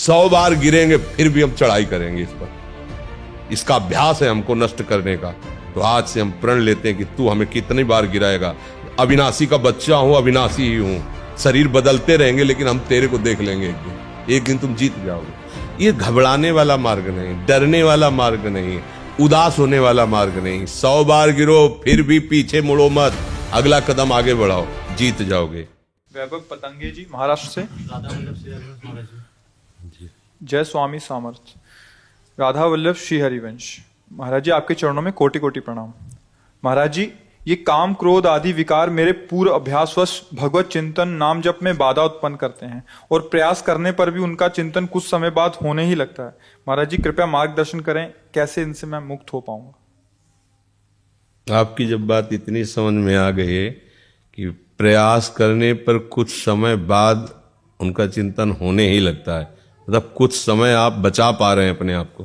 100 बार गिरेंगे फिर भी हम चढ़ाई करेंगे इस पर। इसका अभ्यास है हमको नष्ट करने का। तो आज से हम प्रण लेते हैं कि तू हमें कितनी बार गिराएगा। अविनाशी का बच्चा हूं, अविनाशी ही हूं। शरीर बदलते रहेंगे लेकिन हम तेरे को देख लेंगे एक दिन तुम जीत जाओगे। ये घबराने वाला मार्ग नहीं, डरने वाला मार्ग नहीं, उदास होने वाला मार्ग नहीं। 100 बार गिरो फिर भी पीछे मुड़ो मत, अगला कदम आगे बढ़ाओ, जीत जाओगे। वैभव पतंगे जी महाराष्ट्र से। जय स्वामी सामर्थ्य। राधा वल्लभ श्री हरिवंश। महाराज जी आपके चरणों में कोटि कोटि प्रणाम। महाराज जी ये काम क्रोध आदि विकार मेरे पूर्व अभ्यासवश भगवत चिंतन नाम जप में बाधा उत्पन्न करते हैं और प्रयास करने पर भी उनका चिंतन कुछ समय बाद होने ही लगता है। महाराज जी कृपया मार्गदर्शन करें, कैसे इनसे मैं मुक्त हो पाऊंगा। आपकी जब बात इतनी समझ में आ गई है कि प्रयास करने पर कुछ समय बाद उनका चिंतन होने ही लगता है, मतलब कुछ समय आप बचा पा रहे हैं अपने आप को,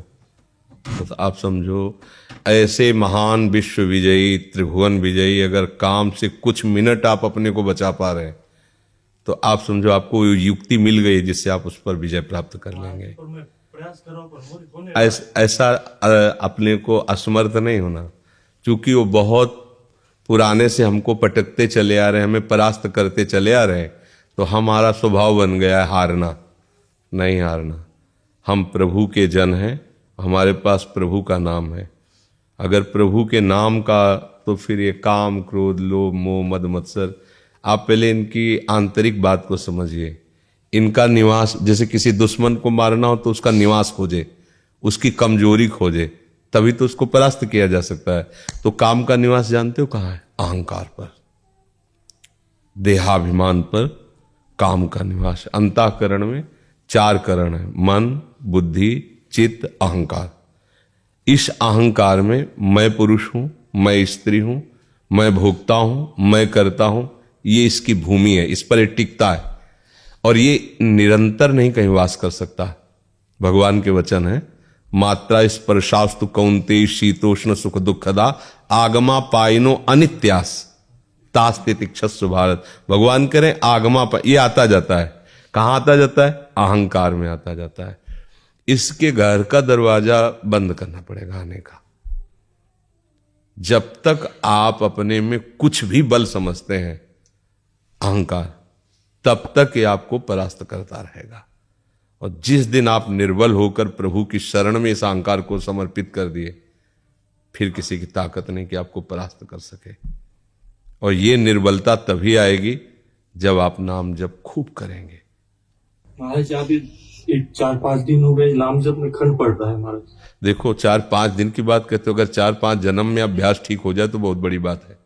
तो आप समझो ऐसे महान विश्व विजयी त्रिभुवन विजयी अगर काम से कुछ मिनट आप अपने को बचा पा रहे हैं तो आप समझो आपको युक्ति मिल गई जिससे आप उस पर विजय प्राप्त कर लेंगे। ऐसा अपने को असमर्थ नहीं होना, क्योंकि वो बहुत पुराने से हमको पटकते चले आ रहे हैं, हमें परास्त करते चले आ रहे हैं, तो हमारा स्वभाव बन गया है हारना। नहीं हारना। हम प्रभु के जन हैं, हमारे पास प्रभु का नाम है। अगर प्रभु के नाम का, तो फिर ये काम क्रोध लोभ मोह मद मत्सर, आप पहले इनकी आंतरिक बात को समझिए। इनका निवास, जैसे किसी दुश्मन को मारना हो तो उसका निवास खोजे, उसकी कमजोरी खोजे, तभी तो उसको परास्त किया जा सकता है। तो काम का निवास जानते हो कहाँ है? अहंकार पर, देहाभिमान पर काम का निवास। अंतःकरण में 4 करण है, मन बुद्धि चित्त अहंकार। इस अहंकार में मैं पुरुष हूं, मैं स्त्री हूं, मैं भोगता हूं, मैं करता हूं, ये इसकी भूमि है, इस पर ये टिकता है और ये निरंतर नहीं कहीं वास कर सकता। भगवान के वचन है, मात्रा स्पर्शास्तु कौन्तेय शीतोष्ण सुख दुखदा आगमा पायनो अनित्यास तास्ते तिक्षस्व भारत। भगवान करें आगमा ये आता जाता है, कहां आता जाता है? अहंकार में आता जाता है। इसके घर का दरवाजा बंद करना पड़ेगा आने का। जब तक आप अपने में कुछ भी बल समझते हैं अहंकार, तब तक ये आपको परास्त करता रहेगा। और जिस दिन आप निर्बल होकर प्रभु की शरण में इस अहंकार को समर्पित कर दिए, फिर किसी की ताकत नहीं कि आपको परास्त कर सके। और ये निर्बलता तभी आएगी जब आप नाम जप खूब करेंगे। महाराज आप 4-5 दिन हो गए नाम जप में खंड पड़ रहा है महाराज। देखो 4-5 दिन की बात कहते हो, अगर 4-5 जन्म में अभ्यास ठीक हो जाए तो बहुत बड़ी बात है।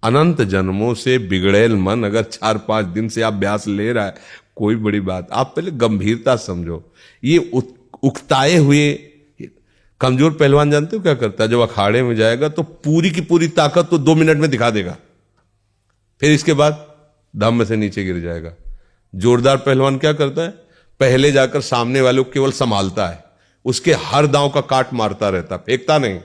अनंत जन्मों से बिगड़ेल मन अगर 4-5 दिन से अभ्यास ले रहा है, कोई बड़ी बात। आप पहले गंभीरता समझो। ये उकताए हुए कमजोर पहलवान जानते हो क्या करता है? जब अखाड़े में जाएगा तो पूरी की पूरी ताकत तो 2 मिनट में दिखा देगा, फिर इसके बाद धम्म से नीचे गिर जाएगा। जोरदार पहलवान क्या करता है? पहले जाकर सामने वाले को केवल संभालता है, उसके हर दांव का काट मारता रहता, फेंकता नहीं।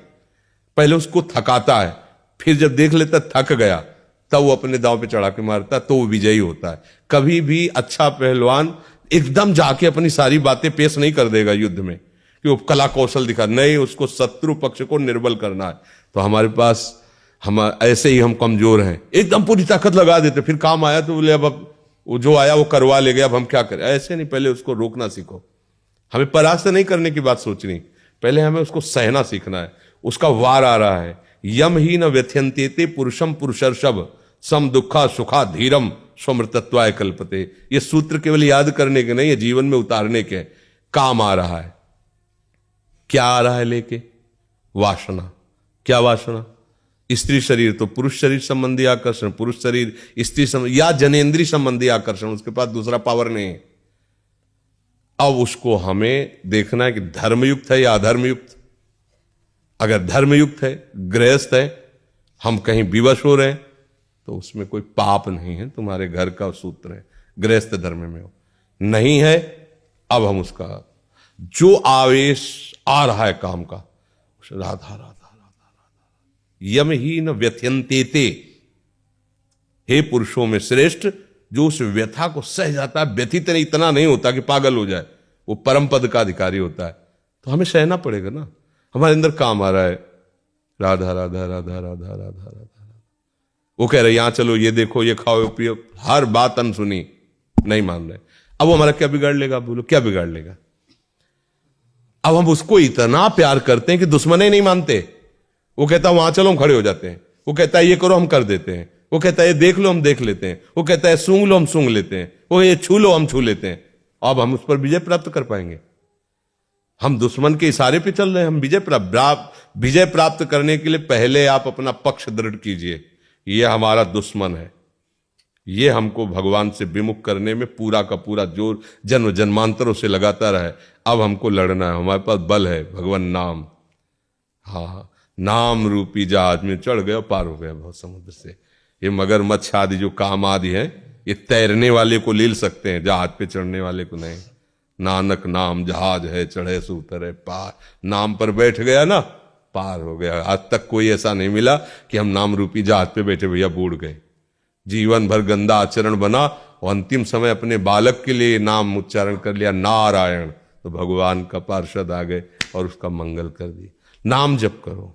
पहले उसको थकाता है, फिर जब देख लेता थक गया तब वो अपने दांव पे चढ़ा के मारता है, तो वो विजयी होता है। कभी भी अच्छा पहलवान एकदम जाके अपनी सारी बातें पेश नहीं कर देगा युद्ध में कि वो कला कौशल दिखा, नहीं, उसको शत्रु पक्ष को निर्बल करना है। तो हमारे पास हम ऐसे ही हम कमजोर हैं, एकदम पूरी ताकत लगा देते, फिर काम आया तो बोले अब वो जो आया वो करवा ले गया, अब हम क्या करें? ऐसे नहीं, पहले उसको रोकना सीखो। हमें परास्त नहीं करने की बात सोचनी, पहले हमें उसको सहना सीखना है। उसका वार आ रहा है, यम ही न व्यथ्यंतेते पुरुषम पुरुषर्षभ सम दुखा सुखा धीरम स्वमृतत्वाय कल्पते। ये सूत्र केवल याद करने के नहीं है, जीवन में उतारने के। काम आ रहा है, क्या आ रहा है लेके? वासना। क्या वासना? स्त्री शरीर तो पुरुष शरीर संबंधी आकर्षण, पुरुष शरीर स्त्री संबंधी या जनेन्द्रीय संबंधी आकर्षण, उसके पास दूसरा पावर नहीं है। अब उसको हमें देखना है कि धर्मयुक्त है या अधर्मयुक्त। अगर धर्मयुक्त है, गृहस्थ है, हम कहीं विवश हो रहे हैं तो उसमें कोई पाप नहीं है, तुम्हारे घर का सूत्र है, गृहस्थ धर्म में हो। नहीं है, अब हम उसका जो आवेश आ रहा है काम का, राधा राधा राधा यम ही न व्यथ्यंतेते। हे पुरुषों में श्रेष्ठ, जो उस व्यथा को सह जाता है, व्यथित नहीं, इतना नहीं होता कि पागल हो जाए, वो परम पद का अधिकारी होता है। तो हमें सहना पड़ेगा ना। हमारे अंदर काम आ रहा है राधा राधा राधा राधा राधा राधा, वो कह रहे यहां चलो, ये देखो, ये खाओ पियो, हर बात अनसुनी, नहीं मान रहे। अब वो हमारा क्या बिगाड़ लेगा? बोलो क्या बिगाड़ लेगा? अब हम उसको इतना प्यार करते हैं कि दुश्मने नहीं मानते। वो कहता है वहां चलो, हम खड़े हो जाते हैं। वो कहता है ये करो, हम कर देते हैं। वो कहता है ये देख लो, हम देख लेते हैं। वो कहता है सूंघ लो, हम सूंघ लेते हैं। वो ये छू लो, हम छू लेते हैं। अब हम उस पर विजय प्राप्त कर पाएंगे? हम दुश्मन के इशारे पे चल रहे हैं। हम विजय प्राप्त करने के लिए पहले आप अपना पक्ष दृढ़ कीजिए। ये हमारा दुश्मन है, ये हमको भगवान से विमुख करने में पूरा का पूरा जोर जन्म जन्मांतरों से लगाता रहे। अब हमको लड़ना है, हमारे पास बल है, भगवान नाम। हाँ, नाम रूपी जहाज में चढ़ गए, पार हो गया बहुत समुद्र से। ये मगरमच्छ आदि जो काम आदि है, ये तैरने वाले को ले सकते हैं, जहाज पे चढ़ने वाले को नहीं। नानक नाम जहाज है, चढ़े सो उतरे पार। नाम पर बैठ गया ना, पार हो गया। आज तक कोई ऐसा नहीं मिला कि हम नाम रूपी जहाज पे बैठे भैया बूढ़ गए। जीवन भर गंदा आचरण बना और अंतिम समय अपने बालक के लिए नाम उच्चारण कर लिया नारायण, तो भगवान का पार्षद आ गए और उसका मंगल कर दिया। नाम जप करो।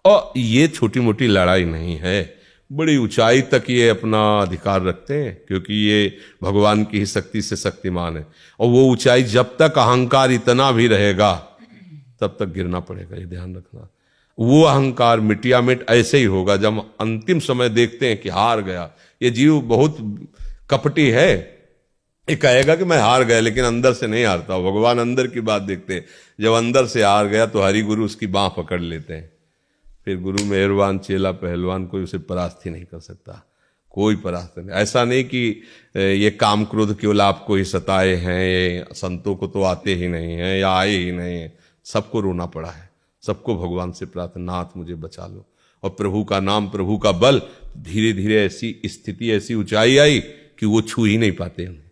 और ये छोटी मोटी लड़ाई नहीं है, बड़ी ऊंचाई तक ये अपना अधिकार रखते हैं, क्योंकि ये भगवान की ही शक्ति से शक्तिमान है। और वो ऊंचाई, जब तक अहंकार इतना भी रहेगा तब तक गिरना पड़ेगा, ये ध्यान रखना। वो अहंकार मिटिया मिट ऐसे ही होगा जब अंतिम समय देखते हैं कि हार गया। ये जीव बहुत कपटी है, ये कहेगा कि मैं हार गया, लेकिन अंदर से नहीं हारता। भगवान अंदर की बात देखते हैं। जब अंदर से हार गया तो हरि गुरु उसकी बांह पकड़ लेते हैं। फिर गुरु मेहरबान, चेला पहलवान, कोई उसे परास्त ही नहीं कर सकता, कोई परास्त नहीं। ऐसा नहीं कि ये काम क्रोध केवल आपको ही सताए हैं, ये संतों को तो आते ही नहीं है या आए ही नहीं है। सबको रोना पड़ा है, सबको भगवान से प्रार्थना, नाथ मुझे बचा लो। और प्रभु का नाम, प्रभु का बल, धीरे धीरे ऐसी स्थिति, ऐसी ऊंचाई आई कि वो छू ही नहीं पाते उन्हें,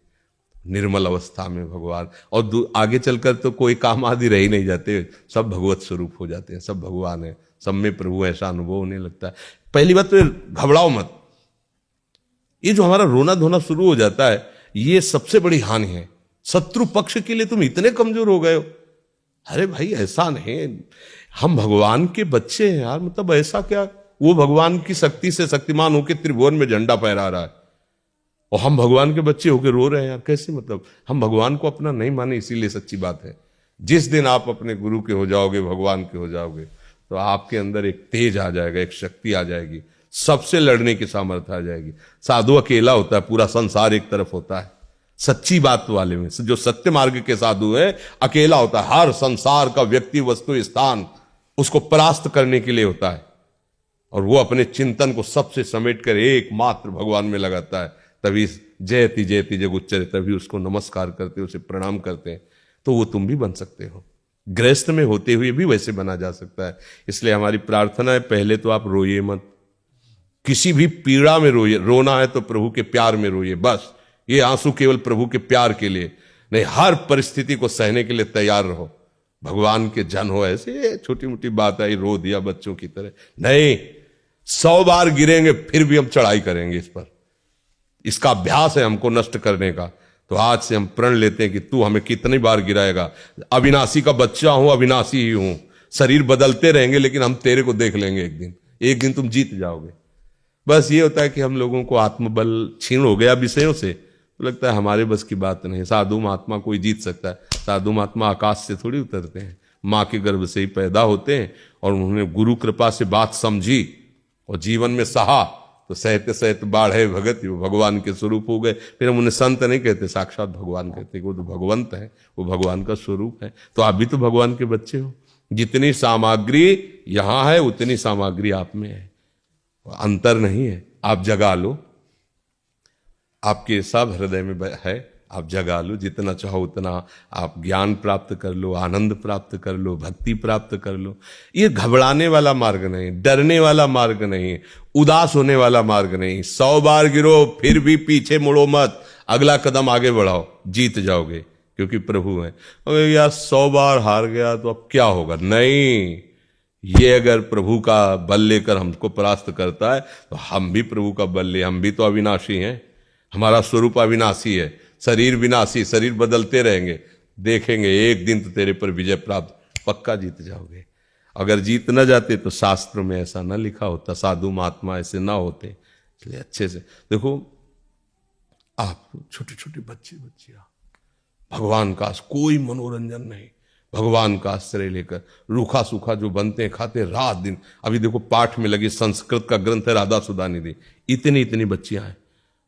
निर्मल अवस्था में भगवान। और आगे चलकर तो कोई काम आदि रह ही नहीं जाते, सब भगवत स्वरूप हो जाते हैं, सब भगवान है, सब में प्रभु ऐसा अनुभव होने लगता है। पहली बात तो घबराओ मत। ये जो हमारा रोना धोना शुरू हो जाता है, ये सबसे बड़ी हानि है। शत्रु पक्ष के लिए तुम इतने कमजोर हो गए हो। अरे भाई ऐसा नहीं, हम भगवान के बच्चे हैं यार, मतलब ऐसा क्या? वो भगवान की शक्ति से शक्तिमान होकर त्रिभुवन में झंडा फहरा रहा है और हम भगवान के बच्चे होकर रो रहे हैं यार, कैसे? मतलब हम भगवान को अपना नहीं माने, इसीलिए सच्ची बात है। जिस दिन आप अपने गुरु के हो जाओगे, भगवान के हो जाओगे, तो आपके अंदर एक तेज आ जाएगा, एक शक्ति आ जाएगी, सबसे लड़ने की सामर्थ्य आ जाएगी। साधु अकेला होता है, पूरा संसार एक तरफ होता है। सच्ची बात वाले में जो सत्य मार्ग के साधु है, अकेला होता है। हर संसार का व्यक्ति, वस्तु, स्थान उसको परास्त करने के लिए होता है, और वो अपने चिंतन को सबसे समेट कर एकमात्र भगवान में लगाता है। तभी जयति जयति जग उच्चरे, तभी उसको नमस्कार करते, उसे प्रणाम करते हैं। तो वो तुम भी बन सकते हो, गृहस्थ में होते हुए भी वैसे बना जा सकता है। इसलिए हमारी प्रार्थना है, पहले तो आप रोइए मत, किसी भी पीड़ा में रोइए। रोना है तो प्रभु के प्यार में रोइए, बस। ये आंसू केवल प्रभु के प्यार के लिए नहीं, हर परिस्थिति को सहने के लिए तैयार रहो। भगवान के जन हो, ऐसे छोटी मोटी बात आई रो दिया बच्चों की तरह नहीं। 100 बार गिरेंगे फिर भी हम चढ़ाई करेंगे इस पर। इसका अभ्यास है हमको नष्ट करने का। तो आज से हम प्रण लेते हैं कि तू हमें कितनी बार गिराएगा। अविनाशी का बच्चा हूं, अविनाशी ही हूं। शरीर बदलते रहेंगे लेकिन हम तेरे को देख लेंगे एक दिन तुम जीत जाओगे। बस ये होता है कि हम लोगों को आत्मबल क्षीण हो गया विषयों से, तो लगता है हमारे बस की बात नहीं। साधु महात्मा कोई जीत सकता है? साधु महात्मा आकाश से थोड़ी उतरते हैं, माँ के गर्भ से ही पैदा होते हैं, और उन्होंने गुरु कृपा से बात समझी और जीवन में सहा, तो सहते सहते बाढ़े भगत, वो भगवान के स्वरूप हो गए। फिर हम उन्हें संत नहीं कहते, साक्षात भगवान कहते, वो तो भगवंत है, वो भगवान का स्वरूप है। तो आप भी तो भगवान के बच्चे हो। जितनी सामग्री यहां है उतनी सामग्री आप में है, अंतर नहीं है। आप जगा लो, आपके सब हृदय में है, आप जगा लो। जितना चाहो उतना आप ज्ञान प्राप्त कर लो, आनंद प्राप्त कर लो, भक्ति प्राप्त कर लो। ये घबराने वाला मार्ग नहीं, डरने वाला मार्ग नहीं, उदास होने वाला मार्ग नहीं। 100 बार गिरो फिर भी पीछे मुड़ो मत, अगला कदम आगे बढ़ाओ, जीत जाओगे, क्योंकि प्रभु है। अगर यार 100 बार हार गया तो अब क्या होगा? नहीं, ये अगर प्रभु का बल लेकर हमको परास्त करता है तो हम भी प्रभु का बल ले। हम भी तो अविनाशी हैं, हमारा स्वरूप अविनाशी है। शरीर विनाशी, शरीर बदलते रहेंगे, देखेंगे एक दिन तो तेरे पर विजय प्राप्त, पक्का जीत जाओगे। अगर जीत न जाते तो शास्त्र में ऐसा न लिखा होता, साधु महात्मा ऐसे ना होते। इसलिए अच्छे से देखो, आप छोटे छोटे बच्चियां, भगवान का कोई मनोरंजन नहीं, भगवान का आश्रय लेकर रूखा सूखा जो बनते हैं खाते रात दिन। अभी देखो पाठ में लगी, संस्कृत का ग्रंथ है राधा सुधा निधि, इतनी इतनी बच्चियां हैं,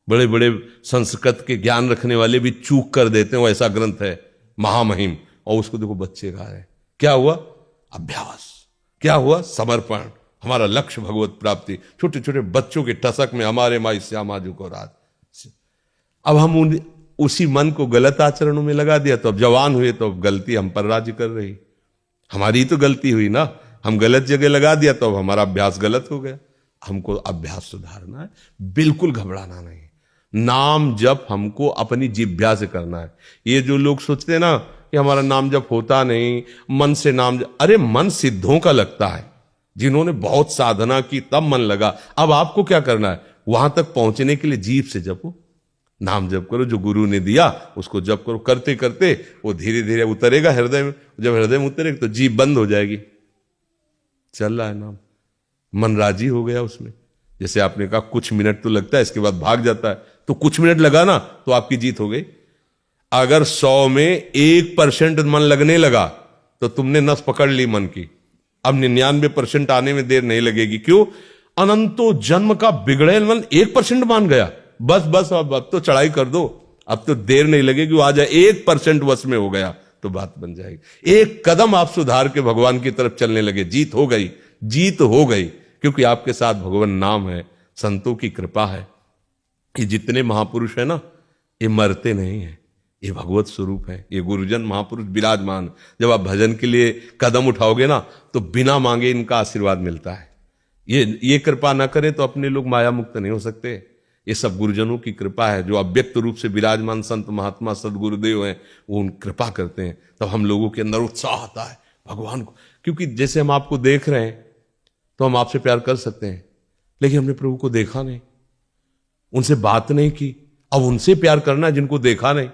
बड़े बड़े संस्कृत के ज्ञान रखने वाले भी चूक कर देते हैं, वो ऐसा ग्रंथ है महामहिम, और उसको देखो बच्चे गा रहे हैं। क्या हुआ? अभ्यास। क्या हुआ? समर्पण। हमारा लक्ष्य भगवत प्राप्ति। छोटे छोटे बच्चों के टसक में हमारे माई श्यामाजू को रात। अब हम उसी मन को गलत आचरणों में लगा दिया, तो अब जवान हुए तो अब गलती हम पर राज्य कर रही। हमारी तो गलती हुई ना, हम गलत जगह लगा दिया तो अब हमारा अभ्यास गलत हो गया। हमको अभ्यास सुधारना है, बिल्कुल घबराना नहीं। नाम जप हमको अपनी जिह्वा से करना है। ये जो लोग सोचते हैं ना कि हमारा नाम जप होता नहीं, मन से नाम जप, अरे मन सिद्धों का लगता है, जिन्होंने बहुत साधना की तब मन लगा। अब आपको क्या करना है? वहां तक पहुंचने के लिए जीभ से जपो, नाम जप करो, जो गुरु ने दिया उसको जप करो। करते करते वो धीरे धीरे उतरेगा हृदय में। जब हृदय में उतरेगा तो जीभ बंद हो जाएगी, चल रहा है नाम, मन राजी हो गया उसमें। जैसे आपने कहा कुछ मिनट तो लगता है, इसके बाद भाग जाता है, तो कुछ मिनट लगा ना तो आपकी जीत हो गई। अगर 100 में 1% मन लगने लगा तो तुमने नस पकड़ ली मन की। अब 99% आने में देर नहीं लगेगी। क्यों? अनंतो जन्म का बिगड़ेल मन 1% मान गया, बस बस अब तो चढ़ाई कर दो, अब तो देर नहीं लगेगी, वो आ जाए। 1% वश में हो गया तो बात बन जाएगी। एक कदम आप सुधार के भगवान की तरफ चलने लगे, जीत हो गई, जीत हो गई। क्योंकि आपके साथ भगवान नाम है, संतों की कृपा है। ये जितने महापुरुष है ना, ये मरते नहीं है, ये भगवत स्वरूप है। ये गुरुजन महापुरुष विराजमान। जब आप भजन के लिए कदम उठाओगे ना तो बिना मांगे इनका आशीर्वाद मिलता है। ये कृपा ना करें तो अपने लोग माया मुक्त नहीं हो सकते। ये सब गुरुजनों की कृपा है, जो अव्यक्त रूप से विराजमान संत महात्मा सदगुरुदेव हैं, वो उन कृपा करते हैं। तब हम लोगों के अंदर उत्साह आता है भगवान को। क्योंकि जैसे हम आपको देख रहे हैं तो हम आपसे प्यार कर सकते हैं, लेकिन हमने प्रभु को देखा नहीं, उनसे बात नहीं की। अब उनसे प्यार करना है जिनको देखा नहीं,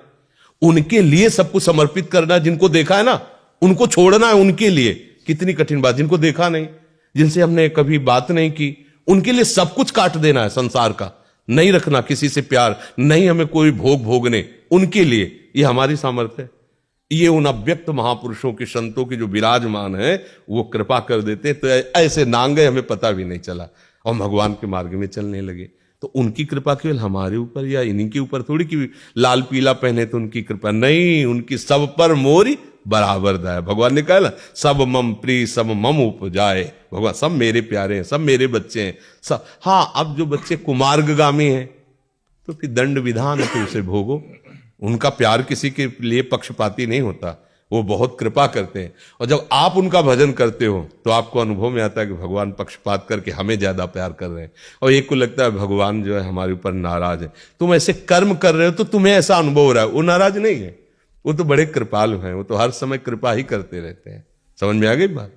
उनके लिए सब कुछ समर्पित करना है जिनको देखा है ना, उनको छोड़ना है उनके लिए। कितनी कठिन बात। जिनको देखा नहीं, जिनसे हमने कभी बात नहीं की, उनके लिए सब कुछ काट देना है संसार का, नहीं रखना किसी से प्यार, नहीं हमें कोई भोग भोगने, उनके लिए। ये हमारी सामर्थ्य है। ये उन अव्यक्त महापुरुषों के, संतों के जो विराजमान है, वो कृपा कर देते, तो ऐसे नांगे हमें पता भी नहीं चला और भगवान के मार्ग में चलने लगे। तो उनकी कृपा केवल हमारे ऊपर या इन्हीं के ऊपर थोड़ी कि लाल पीला पहने तो उनकी कृपा नहीं, उनकी सब पर मोरी बराबर दया। भगवान ने कहा ना, सब मम प्रिय सब मम उपजाए। भगवान सब मेरे प्यारे हैं, सब मेरे बच्चे हैं सब। हाँ, अब जो बच्चे कुमार्गगामी हैं तो फिर दंड विधान है, तो उसे भोगो। उनका प्यार किसी के लिए पक्षपाती नहीं होता, वो बहुत कृपा करते हैं। और जब आप उनका भजन करते हो तो आपको अनुभव में आता है कि भगवान पक्षपात करके हमें ज्यादा प्यार कर रहे हैं। और एक को लगता है भगवान जो है हमारे ऊपर नाराज है। तुम ऐसे कर्म कर रहे हो तो तुम्हें ऐसा अनुभव हो रहा है, वो नाराज नहीं है, वो तो बड़े कृपालु हैं, वो तो हर समय कृपा ही करते रहते हैं। समझ में आ गई बात?